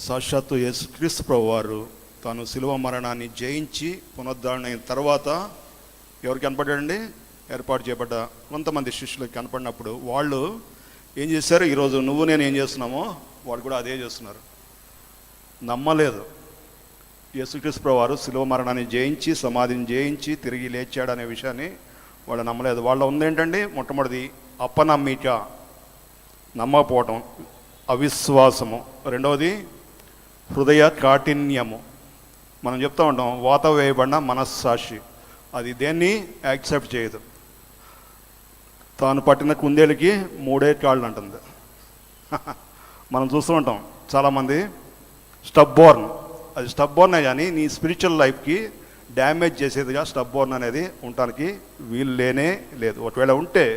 సాక్షాత్తు యేసుక్రీస్తు ప్రభువారు తాను శిలువ మరణాన్ని జయించి పునరుద్ధరణ అయిన తర్వాత ఎవరికి కనపడ్డాడండి? ఏర్పాటు చేయబడ్డ కొంతమంది శిష్యులకు కనపడినప్పుడు వాళ్ళు ఏం చేశారు? ఈరోజు నువ్వు నేను ఏం చేస్తున్నామో వాళ్ళు కూడా అదే చేస్తున్నారు. నమ్మలేదు. యేసుక్రీస్తు ప్రభువారు శిలువ మరణాన్ని జయించి సమాధిని జయించి తిరిగి లేచాడు అనే విషయాన్ని వాళ్ళు నమ్మలేదు. వాళ్ళ ఉందేంటండి? మొట్టమొదటిది అపనమ్మిక, నమ్మకపోవటం, అవిశ్వాసము. రెండవది హృదయ కాఠిన్యము. మనం చెప్తూ ఉంటాం వాత వేయబడిన మనస్సాక్షి, అది దేన్ని యాక్సెప్ట్ చేయదు. తాను పట్టిన కుందేలుకి 3 కాళ్ళు అంటుంది. మనం చూస్తూ ఉంటాం చాలామంది స్టబ్బోర్న్, అది స్టబ్బోర్నే కానీ నీ స్పిరిచువల్ లైఫ్కి డ్యామేజ్ చేసేదిగా స్టబ్బోర్న్ అనేది ఉండటానికి వీలు లేనే లేదు. ఒకవేళ ఉంటే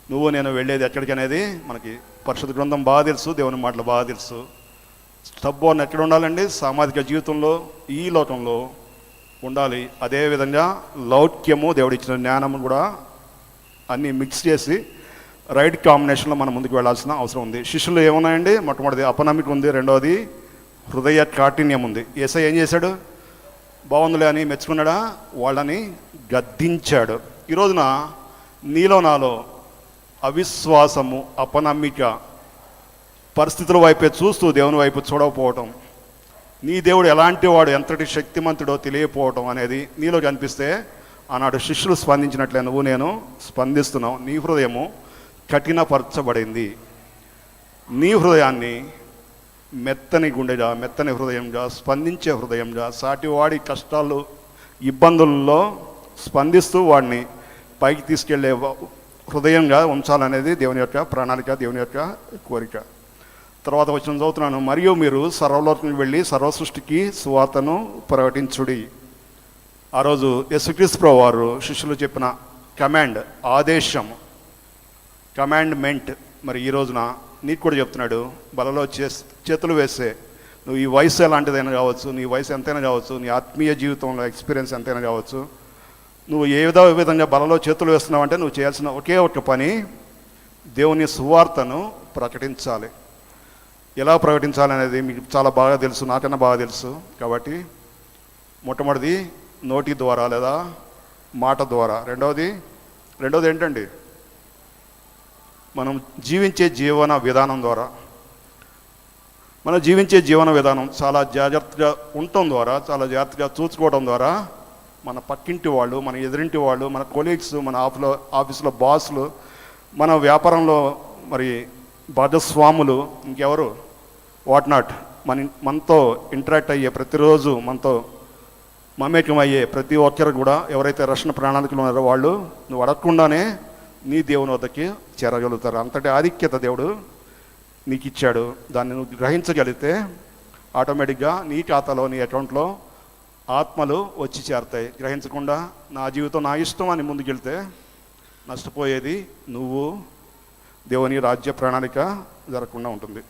నువ్వు నేను వెళ్ళేది ఎక్కడికి అనేది మనకి పరిశుద్ధ గ్రంథం బాగా తెలుసు, దేవుని మాటలు బాగా తెలుసు. స్టబ్బోర్న్ ఎక్కడ ఉండాలండి? సామాజిక జీవితంలో, ఈ లోకంలో ఉండాలి. అదేవిధంగా లౌక్యము, దేవుడు ఇచ్చిన జ్ఞానము కూడా అన్నీ మిక్స్ చేసి రైట్ కాంబినేషన్లో మనం ముందుకు వెళ్ళాల్సిన అవసరం ఉంది. శిష్యులు ఏమున్నాయండి? మొట్టమొదటి అపనమ్మిక ఉంది, రెండవది హృదయ కాఠిన్యం ఉంది. యేసయ్య ఏం చేశాడు? బాగుందిలే అని మెచ్చుకున్నాడా? వాళ్ళని గద్దించాడు. ఈ రోజున నీలో నాలో అవిశ్వాసము, అపనమ్మిక, పరిస్థితుల వైపే చూస్తూ దేవుని వైపు చూడకపోవటం, నీ దేవుడు ఎలాంటి వాడు, ఎంతటి శక్తిమంతుడో తెలియకపోవటం అనేది నీలో కనిపిస్తే ఆనాడు శిష్యులు స్పందించినట్లే నువ్వు నేను స్పందిస్తున్నావు. నీ హృదయము కఠినపరచబడింది. నీ హృదయాన్ని మెత్తని గుండెగా, మెత్తని హృదయంగా, స్పందించే హృదయంగా, సాటివాడి కష్టాలు ఇబ్బందుల్లో స్పందిస్తూ వాడిని పైకి తీసుకెళ్లే హృదయంగా ఉంచాలనేది దేవుని యొక్క ప్రణాళిక, దేవుని యొక్క కోరిక. తర్వాత వచనం చదువుతున్నాను. మరియు మీరు సర్వలోకానికి వెళ్ళి సర్వ సృష్టికి సువార్తను ప్రకటించుడి. ఆ రోజు యేసుక్రీస్తు ప్రభువారు శిష్యులు చెప్పిన కమాండ్, ఆదేశం, కమాండ్మెంట్ మరి ఈ రోజున నీకు కూడా చెప్తున్నాడు. బలలో చేతులు వేసే, నువ్వు ఈ వయసు ఎలాంటిదైనా కావచ్చు, నీ వయసు ఎంతైనా కావచ్చు, నీ ఆత్మీయ జీవితంలో ఎక్స్పీరియన్స్ ఎంతైనా కావచ్చు, నువ్వు ఏ విధంగా బలలో చేతులు వేస్తున్నావు అంటే నువ్వు చేయాల్సిన ఒకే ఒక పని దేవుని సువార్తను ప్రకటించాలి. ఎలా ప్రకటించాలి అనేది మీకు చాలా బాగా తెలుసు, నాకన్నా బాగా తెలుసు. కాబట్టి మొట్టమొదటిది నోటి ద్వారా లేదా మాట ద్వారా. రెండవది ఏంటండి? మనం జీవించే జీవన విధానం ద్వారా. మనం జీవించే జీవన విధానం చాలా జాగ్రత్తగా ఉండటం ద్వారా, చాలా జాగ్రత్తగా చూసుకోవడం ద్వారా మన పక్కింటి వాళ్ళు, మన ఎదురింటి వాళ్ళు, మన కొలీగ్స్, మన ఆఫీసులో బాసులు, మన వ్యాపారంలో మరి భాగస్వాములు, ఇంకెవరు వాట్ నాట్, మనతో ఇంటరాక్ట్ అయ్యే, ప్రతిరోజు మనతో మమేకం అయ్యే ప్రతి ఒక్కరు కూడా ఎవరైతే రక్షణ ప్రణాళికలు ఉన్నారో వాళ్ళు నువ్వు అడగకుండానే నీ దేవుని వద్దకి చేరగలుగుతారు. అంతటి ఆధిక్యత దేవుడు నీకు ఇచ్చాడు. దాన్ని నువ్వు గ్రహించగలిగితే ఆటోమేటిక్గా నీ ఖాతాలో, నీ అకౌంట్లో ఆత్మలు వచ్చి చేరతాయి. గ్రహించకుండా నా జీవితం నా ఇష్టం అని ముందుకెళ్తే నష్టపోయేది నువ్వు, దేవుని రాజ్య ప్రణాళిక జరగకుండా ఉంటుంది.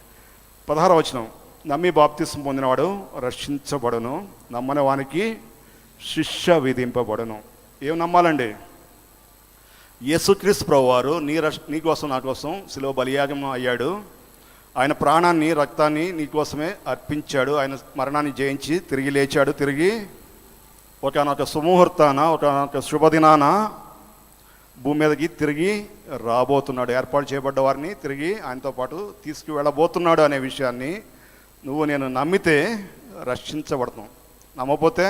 16వ వచనం, నమ్మి బాప్తిసం పొందినవాడు రక్షించబడును, నమ్మని వానికి శిక్ష విధింపబడును. ఏం నమ్మాలండి? యేసుక్రీస్తు ప్రభువారు నీ కోసం నా కోసం శిలువ బలియాగం అయ్యాడు. ఆయన ప్రాణాన్ని, రక్తాన్ని నీ కోసమే అర్పించాడు. ఆయన మరణాన్ని జయించి తిరిగి లేచాడు. తిరిగి ఒకనొక సుముహూర్తాన, ఒకనొక శుభదినాన భూమి మీదకి తిరిగి రాబోతున్నాడు. ఏర్పాటు చేయబడ్డ వారిని తిరిగి ఆయనతో పాటు తీసుకువెళ్ళబోతున్నాడు అనే విషయాన్ని నువ్వు నేను నమ్మితే రక్షించబడతాం. నమ్మకపోతే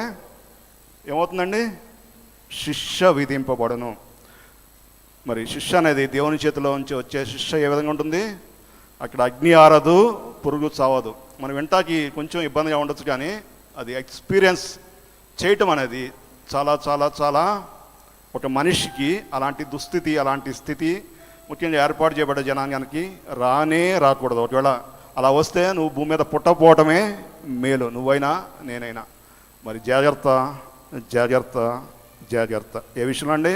ఏమవుతుందండి? శిక్ష విధింపబడును. మరి శిక్ష అనేది దేవుని చేతిలో నుంచి వచ్చే శిక్ష ఏ విధంగా ఉంటుంది? అక్కడ అగ్ని ఆరదు, పురుగు చావదు. మనం వింటాకి కొంచెం ఇబ్బందిగా ఉండొచ్చు, కానీ అది ఎక్స్పీరియన్స్ చేయటం అనేది చాలా చాలా చాలా ఒక మనిషికి అలాంటి దుస్థితి, అలాంటి స్థితి ముఖ్యంగా ఏర్పాటు చేయబడ్డ జనాంగానికి రాకూడదు. ఒకవేళ అలా వస్తే నువ్వు భూమి మీద పుట్టకపోవటమే మేలు, నువ్వైనా నేనైనా. మరి జాగ్రత్త జాగ్రత్త జాగ్రత్త. ఏ విషయంలో అండి?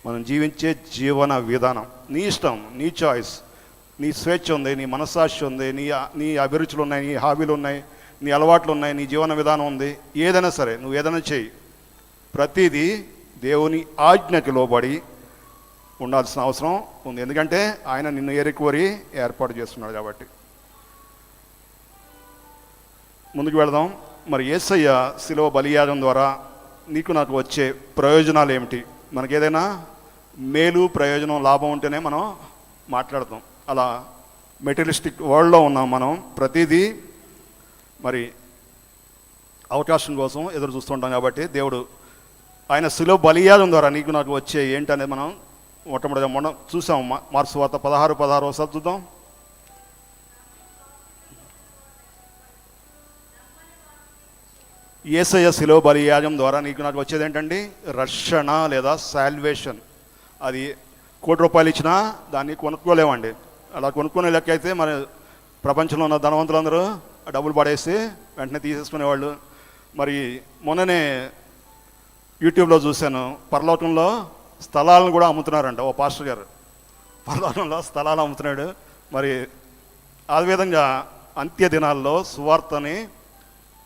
మనం జీవించే జీవన విధానం. నీ ఇష్టం, నీ చాయిస్, నీ స్వేచ్ఛ ఉంది, నీ మనస్సాక్షి ఉంది, నీ అభిరుచులు ఉన్నాయి, నీ హాబీలు ఉన్నాయి, నీ అలవాట్లు ఉన్నాయి, నీ జీవన విధానం ఉంది. ఏదైనా సరే నువ్వు ఏదైనా చెయ్యి. ప్రతిదీ దేవుని ఆజ్ఞకి లోబడి ఉండాల్సిన అవసరం ఉంది. ఎందుకంటే ఆయన నిన్ను కోరి ఏర్పాటు చేస్తున్నాడు కాబట్టి. ముందుకు వెళదాం. మరి యేసయ్య శిలువ బలియాగం ద్వారా నీకు నాకు వచ్చే ప్రయోజనాలు ఏమిటి? మనకేదైనా మేలు ప్రయోజనం లాభం ఉంటేనే మనం మాట్లాడతాం. అలా మెటీరియలిస్టిక్ వరల్డ్లో ఉన్నాం మనం. ప్రతిదీ మరి అవకాశం కోసం ఎదురు చూస్తుంటాం. కాబట్టి దేవుడు ఆయన శిలువ బలియాగం ద్వారా నీకు నాకు వచ్చే ఏంటనేది మనం మొట్టమొదటిగా మనం చూసాం. మార్క్స్ వార్త 16 ఒకసారి చూద్దాం. యేసయ్య శిలువ బలియాగం ద్వారా నీకు నాకు వచ్చేది ఏంటండి? రక్షణ లేదా సాల్వేషన్. అది ₹1,00,00,000 ఇచ్చినా దాన్ని కొనుక్కోలేమండి. అలా కొనుక్కునే లెక్క అయితే మరి ప్రపంచంలో ఉన్న ధనవంతులందరూ డబ్బులు పడేసి వెంటనే తీసేసుకునేవాళ్ళు. మరి మొన్ననే యూట్యూబ్లో చూశాను, పరలోకంలో స్థలాలను కూడా అమ్ముతున్నారంట ఓ పాస్టర్ గారు. పరలోకంలో స్థలాలు అమ్ముతున్నాడు. మరి ఆ విధంగా అంత్య దినాల్లో సువార్తని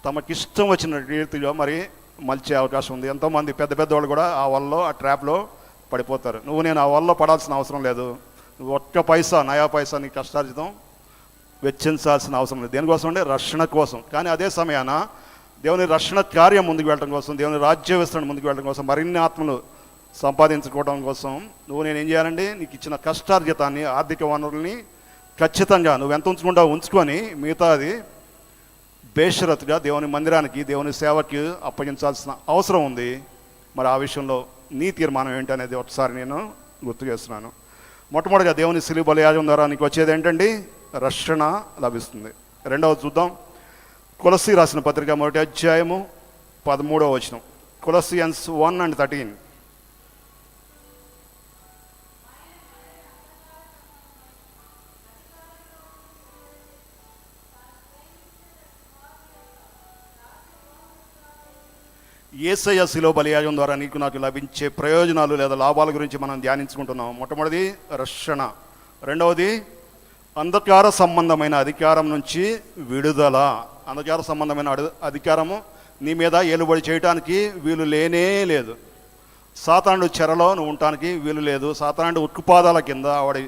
తమకిష్టం వచ్చిన రీతిలో మరి మలిచే అవకాశం ఉంది. ఎంతోమంది పెద్ద పెద్దవాళ్ళు కూడా ఆ వలలో ఆ ట్రాప్లో పడిపోతారు. నువ్వు నేను ఆ వలలో పడాల్సిన అవసరం లేదు. నువ్వు ఒక్క పైసా నయా పైసా నీ కష్టార్జితం వెచ్చించాల్సిన అవసరం లేదు. దేనికోసం అంటే రక్షణ కోసం. కానీ అదే సమయాన దేవుని రక్షణ కార్యం ముందుకు వెళ్ళడం కోసం, దేవుని రాజ్య విస్తరణ ముందుకు వెళ్ళడం కోసం, మరిన్ని ఆత్మలు సంపాదించుకోవడం కోసం నువ్వు నేను ఏం చేయాలండి? నీకు ఇచ్చిన కష్టార్జితాన్ని, ఆర్థిక వనరుల్ని ఖచ్చితంగా నువ్వు ఎంత ఉంచుకుంటావు ఉంచుకొని మిగతాది బేషరతుగా దేవుని మందిరానికి, దేవుని సేవకి అప్పగించాల్సిన అవసరం ఉంది. మరి ఆ విషయంలో నీ తీర్మానం ఏంటనేది ఒకసారి నేను గుర్తు చేస్తున్నాను. మొట్టమొదటిగా దేవుని శిలువ బలియాగం ద్వారా నీకు వచ్చేది ఏంటండి? రక్షణ లభిస్తుంది. రెండవది చూద్దాం. కొలస్సీ రాసిన పత్రిక 1వ అధ్యాయము 13వ వచనం. కొలస్సియన్స్ 1:13. యేసయ్య శిలువ బలియాగం ద్వారా నీకు నాకు లభించే ప్రయోజనాలు లేదా లాభాల గురించి మనం ధ్యానించుకుంటున్నాం. మొట్టమొదటిది రక్షణ. రెండవది అంధకార సంబంధమైన అధికారం నుంచి విడుదల. అంధకార సంబంధమైన అధికారము నీ మీద ఏలుబడి చేయడానికి వీలు లేనే లేదు. సాతానుడు చెరలో నువ్వు ఉండటానికి వీలు లేదు. సాతానుడు ఉక్కుపాదాల కింద, వాడి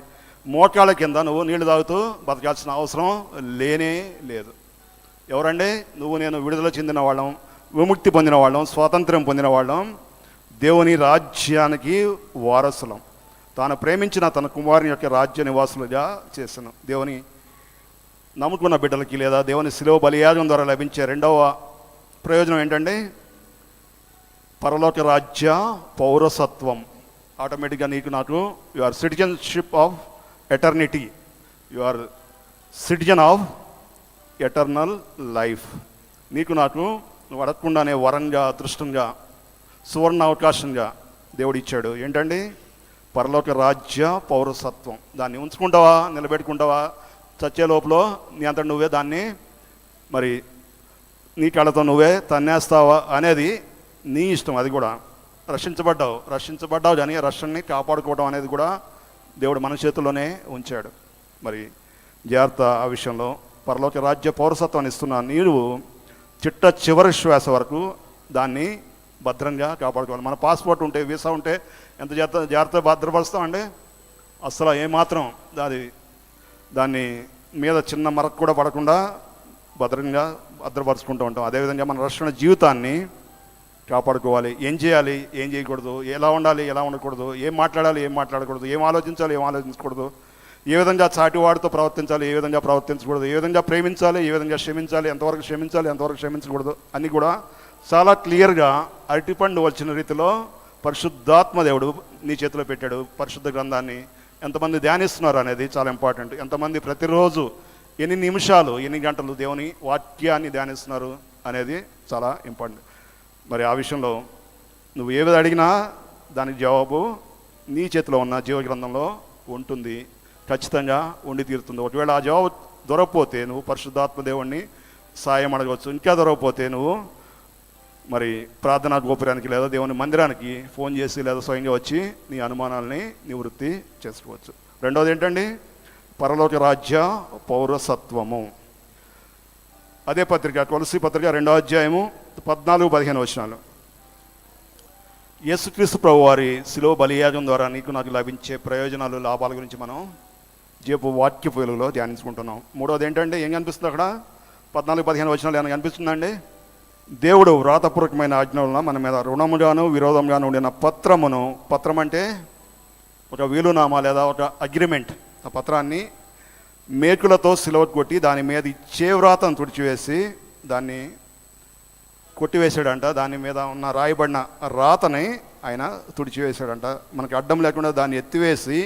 మోకాళ్ళ కింద నువ్వు నీళ్లు తాగుతూ బతకాల్సిన అవసరం లేనే లేదు. ఎవరండి? నువ్వు నేను విడుదల చెందిన వాళ్ళం, విముక్తి పొందిన వాళ్ళం, స్వాతంత్ర్యం పొందిన వాళ్ళం, దేవుని రాజ్యానికి వారసులం. తాను ప్రేమించిన తన కుమారుని యొక్క రాజ్య నివాసులుగా చేసిన దేవుని నమ్ముకున్న బిడ్డలకి లేదా దేవుని శిలువ బలియాగం ద్వారా లభించే రెండవ ప్రయోజనం ఏంటంటే పరలోక రాజ్య పౌరసత్వం. ఆటోమేటిక్గా నీకు నాకు you are citizenship of eternity, you are citizen of eternal life. నీకు నాకు నువ్వు అడగకుండానే వరంగా, అదృష్టంగా, సువర్ణ అవకాశంగా దేవుడు ఇచ్చాడు. ఏంటండి? పరలోక రాజ్య పౌరసత్వం. దాన్ని ఉంచుకుంటావా, నిలబెట్టుకుంటావా, చచ్చే లోపల నీ అంతటి నువ్వే దాన్ని మరి నీ కళ్ళతో నువ్వే తన్నేస్తావా అనేది నీ ఇష్టం. అది కూడా రక్షించబడ్డావు కానీ రక్షణని కాపాడుకోవడం అనేది కూడా దేవుడు మన చేతుల్లోనే ఉంచాడు. మరి జాగ్రత్త ఆ విషయంలో. పరలోక రాజ్య పౌరసత్వాన్ని ఇస్తున్నా నీవు చిట్ట చివరి శ్వాస వరకు దాన్ని భద్రంగా కాపాడుకోవాలి. మన పాస్పోర్ట్ ఉంటే, వీసా ఉంటే ఎంత జాగ్రత్త భద్రపరుస్తామండి? అసలు ఏమాత్రం దాన్ని మీద చిన్న మరక కూడా పడకుండా భద్రంగా భద్రపరుచుకుంటూ ఉంటాం. అదేవిధంగా మన రక్షణ జీవితాన్ని కాపాడుకోవాలి. ఏం చేయాలి, ఏం చేయకూడదు, ఎలా ఉండాలి, ఎలా ఉండకూడదు, ఏం మాట్లాడాలి, ఏం మాట్లాడకూడదు, ఏం ఆలోచించాలి, ఏం ఆలోచించకూడదు, ఏ విధంగా చాటివాడితో ప్రవర్తించాలి, ఏ విధంగా ప్రవర్తించకూడదు, ఏ విధంగా ప్రేమించాలి, ఏ విధంగా క్షమించాలి, ఎంతవరకు క్షమించాలి, ఎంతవరకు క్షమించకూడదు అన్నీ కూడా చాలా క్లియర్గా అరటిపండు వచ్చిన రీతిలో పరిశుద్ధాత్మ దేవుడు నీ చేతిలో పెట్టాడు. పరిశుద్ధ గ్రంథాన్ని ఎంతమంది ధ్యానిస్తున్నారు అనేది చాలా ఇంపార్టెంట్. ఎంతమంది ప్రతిరోజు ఎన్ని నిమిషాలు, ఎన్ని గంటలు దేవుని వాక్యాన్ని ధ్యానిస్తున్నారు అనేది చాలా ఇంపార్టెంట్. మరి ఆ విషయంలో నువ్వు ఏది అడిగినా దానికి జవాబు నీ చేతిలో ఉన్న జీవ గ్రంథంలో ఉంటుంది, ఖచ్చితంగా ఉండి తీరుతుంది. ఒకవేళ ఆ జవాబు దొరకకపోతే నువ్వు పరిశుద్ధాత్మ దేవుణ్ణి సాయం అడగవచ్చు. ఇంకా దొరకకపోతే నువ్వు మరి ప్రార్థనా గోపురానికి లేదా దేవుని మందిరానికి ఫోన్ చేసి లేదా స్వయంగా వచ్చి నీ అనుమానాలని నివృత్తి చేసుకోవచ్చు. రెండవది ఏంటండి? పరలోక రాజ్య పౌరసత్వము. అదే పత్రిక, కొలస్సీ పత్రిక 2వ అధ్యాయము 14-15 వచనాలు. యేసుక్రీస్తు ప్రభు వారి శిలువ బలియాగం ద్వారా నీకు నాకు లభించే ప్రయోజనాలు, లాభాల గురించి మనం జీవపు వాక్య వెలుగులో ధ్యానించుకుంటున్నాం. మూడవది ఏంటంటే ఏం కనిపిస్తుంది అక్కడ? 14-15 వచనాలు ఏమైనా కనిపిస్తుందండి? దేవుడు వ్రాతపూర్వకమైన ఆజ్ఞలను మన మీద రుణముగాను విరోధంగాను ఉండిన పత్రం అంటే ఒక వీలునామా లేదా ఒక అగ్రిమెంట్. ఆ పత్రాన్ని మేకులతో సిలువ కొట్టి దాని మీద ఇచ్చే వ్రాతను తుడిచివేసి దాన్ని కొట్టివేశాడంట. దాని మీద ఉన్న రాయబడిన రాతని ఆయన తుడిచివేశాడంట. మనకి అడ్డం లేకుండా దాన్ని ఎత్తివేసి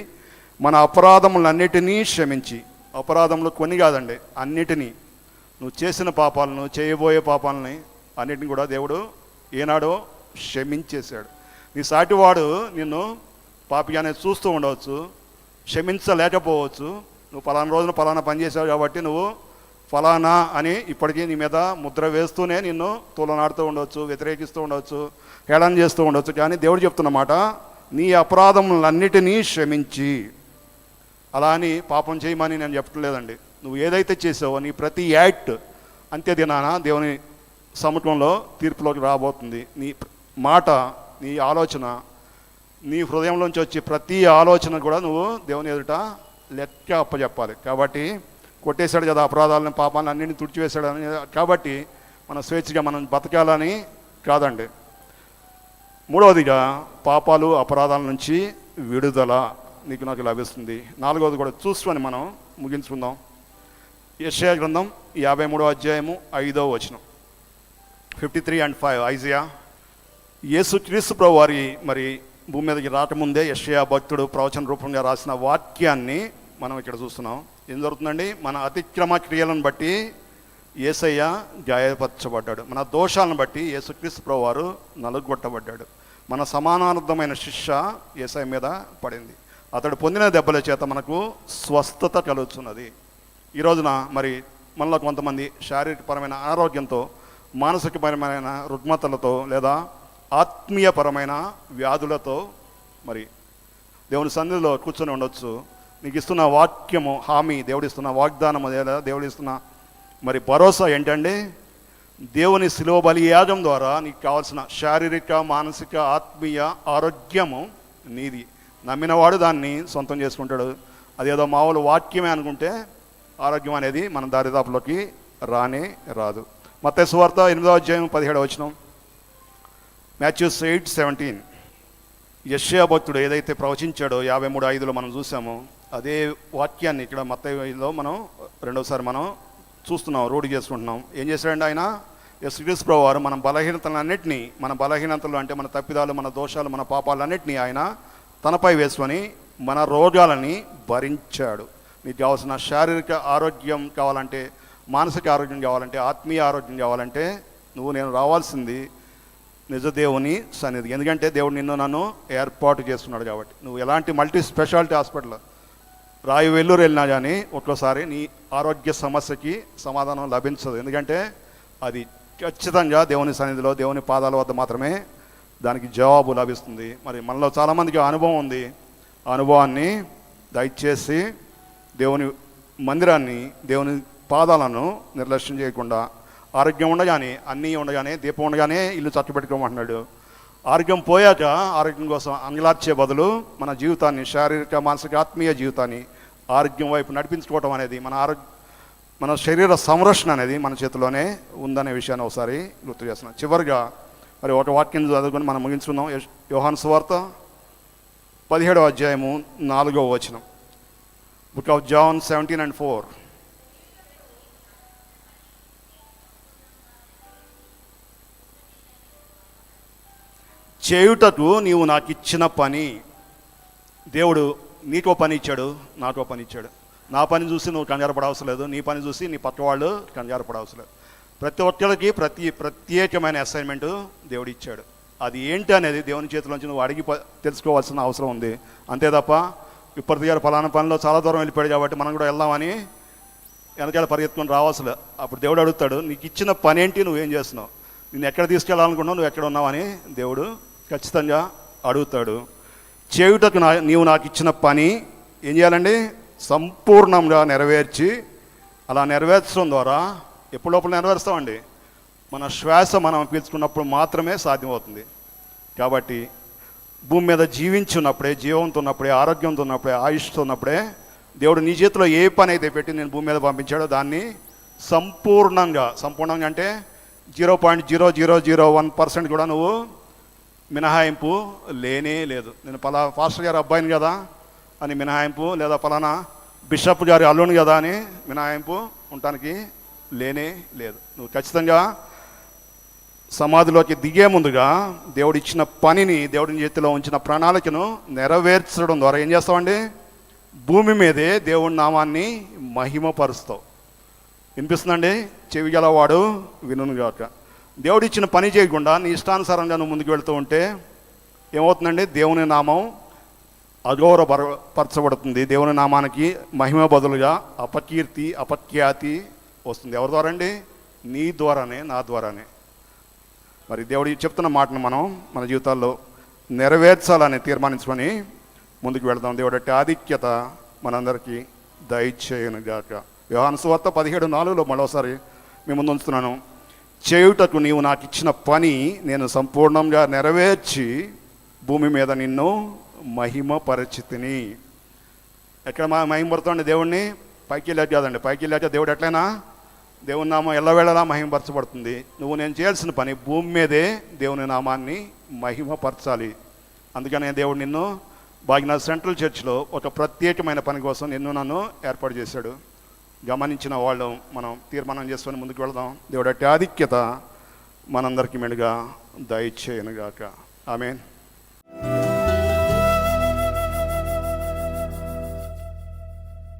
మన అపరాధములన్నిటినీ క్షమించి, అపరాధములు కొన్ని కాదండి, అన్నిటినీ, నువ్వు చేసిన పాపాలను, చేయబోయే పాపాలని అన్నిటిని కూడా దేవుడు ఏనాడో క్షమించేశాడు. నీ సాటివాడు నిన్ను పాపిగానే చూస్తూ ఉండవచ్చు, క్షమించలేకపోవచ్చు. నువ్వు ఫలానా రోజున ఫలానా పని చేశావు కాబట్టి నువ్వు ఫలానా అని ఇప్పటికీ నీ మీద ముద్ర వేస్తూనే నిన్ను తూలనాడుతూ ఉండవచ్చు, వ్యతిరేకిస్తూ ఉండవచ్చు, హేళన చేస్తూ ఉండవచ్చు. కానీ దేవుడు చెప్తున్నమాట, నీ అపరాధములన్నిటినీ క్షమించి, అలా అని పాపం చేయమని నేను చెప్పట్లేదండి. నువ్వు ఏదైతే చేసావో నీ ప్రతి యాక్ట్ అంత్యదినాన దేవుని సముఖంలో తీర్పులోకి రాబోతుంది. నీ మాట, నీ ఆలోచన, నీ హృదయంలోంచి వచ్చి ప్రతి ఆలోచన కూడా నువ్వు దేవుని ఎదుట లెక్క అప్పచెప్పాలి. కాబట్టి కొట్టేశాడు కదా అపరాధాలను, పాపాలను అన్నింటినీ తుడిచివేశాడు అని, కాబట్టి మన స్వేచ్ఛగా మనం బతకాలని కాదండి. మూడవదిగా పాపాలు అపరాధాల నుంచి విడుదల నీకు నాకు లభిస్తుంది. నాలుగవది కూడా చూసుకొని మనం ముగించుకుందాం. యెషయా గ్రంథం 53వ అధ్యాయము 5వ వచనం, 53:5. ఐజియా, యేసుక్రీస్తు ప్రభు వారి మరి భూమి మీదకి రాకముందే యెషయా భక్తుడు ప్రవచన రూపంగా రాసిన వాక్యాన్ని మనం ఇక్కడ చూస్తున్నాం. ఏం జరుగుతుందండి? మన అతిక్రమ క్రియలను బట్టి యేసయ్య గాయపరచబడ్డాడు. మన దోషాలను బట్టి యేసుక్రీస్తు ప్రభు వారు నలుగొట్టబడ్డాడు. మన సమానార్థమైన శిక్ష యేసయ్య మీద పడింది. అతడు పొందిన దెబ్బల చేత మనకు స్వస్థత కలుగుతున్నది. ఈ రోజున మరి మనలో కొంతమంది శారీరకపరమైన అనారోగ్యంతో, మానసికపరమైన రుగ్మతలతో లేదా ఆత్మీయపరమైన వ్యాధులతో మరి దేవుని సన్నిధిలో కూర్చొని ఉండొచ్చు. నీకు ఇస్తున్న వాక్యము, హామీ, దేవుడిస్తున్న వాగ్దానము, లేదా దేవుడిస్తున్న మరి భరోసా ఏంటంటే, దేవుని శిలువ బలియాగం ద్వారా నీకు కావాల్సిన శారీరక, మానసిక, ఆత్మీయ ఆరోగ్యము నీది. నమ్మినవాడు దాన్ని సొంతం చేసుకుంటాడు. అదేదో మామూలు వాక్యమే అనుకుంటే ఆరోగ్యం అనేది మన దారిదాపులోకి రానే రాదు. మత్తయి సువార్త 8వ అధ్యాయం 17వ వచనం, Matthews 8:17. యెషయా భక్తుడు ఏదైతే ప్రవచించాడో 53:5లో మనం చూసామో అదే వాక్యాన్ని ఇక్కడ మత్తయిలో మనం రెండోసారి మనం చూస్తున్నాం, రూఢి చేసుకుంటున్నాం. ఏం చేశాడంటే ఆయన, యేసుక్రీస్తు ప్రభువు వారు మన బలహీనతలన్నింటినీ, మన బలహీనతలు అంటే మన తప్పిదాలు, మన దోషాలు, మన పాపాలన్నింటినీ ఆయన తనపై వేసుకొని మన రోగాలని భరించాడు. నీకు కావాల్సిన శారీరక ఆరోగ్యం కావాలంటే, మానసిక ఆరోగ్యం కావాలంటే, ఆత్మీయ ఆరోగ్యం కావాలంటే నువ్వు నేను రావాల్సింది నిజదేవుని సన్నిధి. ఎందుకంటే దేవుడు నిన్ను నన్ను ఏర్పాటు చేస్తున్నాడు కాబట్టి. నువ్వు ఎలాంటి మల్టీ స్పెషాలిటీ హాస్పిటల్ రాయి వెల్లూరు వెళ్ళినా కానీ ఒక్కోసారి నీ ఆరోగ్య సమస్యకి సమాధానం లభించదు. ఎందుకంటే అది ఖచ్చితంగా దేవుని సన్నిధిలో, దేవుని పాదాల వద్ద మాత్రమే దానికి జవాబు లభిస్తుంది. మరి మనలో చాలామందికి అనుభవం ఉంది. ఆ అనుభవాన్ని దయచేసి దేవుని మందిరాన్ని, దేవుని పాదాలను నిర్లక్ష్యం చేయకుండా, ఆరోగ్యం ఉండగానే, అన్నీ ఉండగానే, దీపం ఉండగానే ఇల్లు చక్కబెట్టుకోమంటున్నాడు. ఆరోగ్యం పోయాక ఆరోగ్యం కోసం అంగలార్చే బదులు మన జీవితాన్ని, శారీరక, మానసిక, ఆత్మీయ జీవితాన్ని ఆరోగ్యం వైపు నడిపించుకోవటం అనేది, మన శరీర సంరక్షణ అనేది మన చేతిలోనే ఉందనే విషయాన్ని ఒకసారి గుర్తు చేస్తున్నాం. చివరిగా మరి ఒక వాక్యం చదువుకొని మనం ముగించుకుందాం. యోహాను సువార్త 17వ అధ్యాయము 4వ వచనం, బుక్ ఆఫ్ జాన్ 17:4. చేయుటకు నీవు నాకు ఇచ్చిన పని. దేవుడు నీకో పని ఇచ్చాడు, నాకో పని ఇచ్చాడు. నా పని చూసి నువ్వు కంగారు పడవసరం లేదు, నీ పని చూసి నీ పక్క వాళ్ళు కంగారు పడవసరం లేదు. ప్రతి ఒక్కరికి ప్రత్యేకమైన అసైన్మెంటు దేవుడు ఇచ్చాడు. అది ఏంటి అనేది దేవుని చేతిలోంచి నువ్వు అడిగి తెలుసుకోవాల్సిన అవసరం ఉంది. అంతే తప్ప ఇప్పటి గారు ఫలానా పనిలో చాలా దూరం వెళ్ళిపోయాడు కాబట్టి మనం కూడా వెళ్దామని వెనకాల పరిగెత్తుకొని రావాల్సిన. అప్పుడు దేవుడు అడుగుతాడు, నీకు ఇచ్చిన పని ఏంటి, నువ్వేం చేస్తున్నావు, నేను ఎక్కడ తీసుకెళ్ళాలనుకున్నావు, నువ్వు ఎక్కడ ఉన్నావని దేవుడు ఖచ్చితంగా అడుగుతాడు. చేయుటకు నీవు నాకు ఇచ్చిన పని ఏం చేయాలండి? సంపూర్ణంగా నెరవేర్చి, అలా నెరవేర్చడం ద్వారా ఎప్పుడు లోపల నెరవేరుస్తామండి? మన శ్వాస మనం పీల్చుకున్నప్పుడు మాత్రమే సాధ్యమవుతుంది. కాబట్టి భూమి మీద జీవించున్నప్పుడే, జీవంతో ఉన్నప్పుడే, ఆరోగ్యంతో ఉన్నప్పుడే, ఆయుష్తో ఉన్నప్పుడే దేవుడు నీ చేతిలో ఏ పని అయితే పెట్టి నేను భూమి మీద పంపించాడో దాన్ని సంపూర్ణంగా అంటే 0.0001% కూడా నువ్వు మినహాయింపు లేనే లేదు. నేను పాస్టర్ గారి అబ్బాయిని కదా అని మినహాయింపు, లేదా పలానా బిషప్ గారి అల్లుని కదా అని మినహాయింపు ఉండటానికి లేనే లేదు. నువ్వు ఖచ్చితంగా సమాధిలోకి దిగే ముందుగా దేవుడు ఇచ్చిన పనిని, దేవుడిని చేతిలో ఉంచిన ప్రణాళికను నెరవేర్చడం ద్వారా ఏం చేస్తావండి? భూమి మీదే దేవుడి నామాన్ని మహిమపరుస్తావు. వినిపిస్తుందండి? చెవి గలవాడు వినుగాక. దేవుడు ఇచ్చిన పని చేయకుండా నీ ఇష్టానుసారంగా నువ్వు ముందుకు వెళ్తూ ఉంటే ఏమవుతుందండి? దేవుని నామం అగౌరవపరచబడుతుంది. దేవుని నామానికి మహిమ బదులుగా అపకీర్తి, అపఖ్యాతి వస్తుంది. ఎవరి ద్వారా అండి? నీ ద్వారానే, నా ద్వారానే. మరి దేవుడు చెప్తున్న మాటను మనం మన జీవితాల్లో నెరవేర్చాలని తీర్మానించుకొని ముందుకు వెళ్దాం. దేవుడి ఆధిక్యత మనందరికీ దయచేయునుగాక. యోహాను సువార్త 17:4 మరోసారి మీ ముందు ఉంచుతున్నాను. చేయుటకు నీవు నాకు ఇచ్చిన పని నేను సంపూర్ణంగా నెరవేర్చి భూమి మీద నిన్ను మహిమపరిచితిని. ఎక్కడ మహిమపరుతాండి దేవుణ్ణి? పైకి వెళ్ళాక కాదండి. పైకి వెళ్ళాక దేవుడు ఎట్లయినా దేవుని నామం ఎల్లవేళలా మహిమపరచబడుతుంది. నువ్వు నేను చేయాల్సిన పని భూమి మీదే దేవుని నామాన్ని మహిమపరచాలి. అందుకనే దేవుడు నిన్ను భాగ్యనగర్ సెంట్రల్ చర్చ్లో ఒక ప్రత్యేకమైన పని కోసం నన్ను ఏర్పాటు చేశాడు. గమనించిన వాళ్ళు మనం తీర్మానం చేసుకొని ముందుకు వెళదాం. దేవుడి ఆధిక్యత మనందరికీ మెడుగా దయచేయనుగాక. ఆమేన్.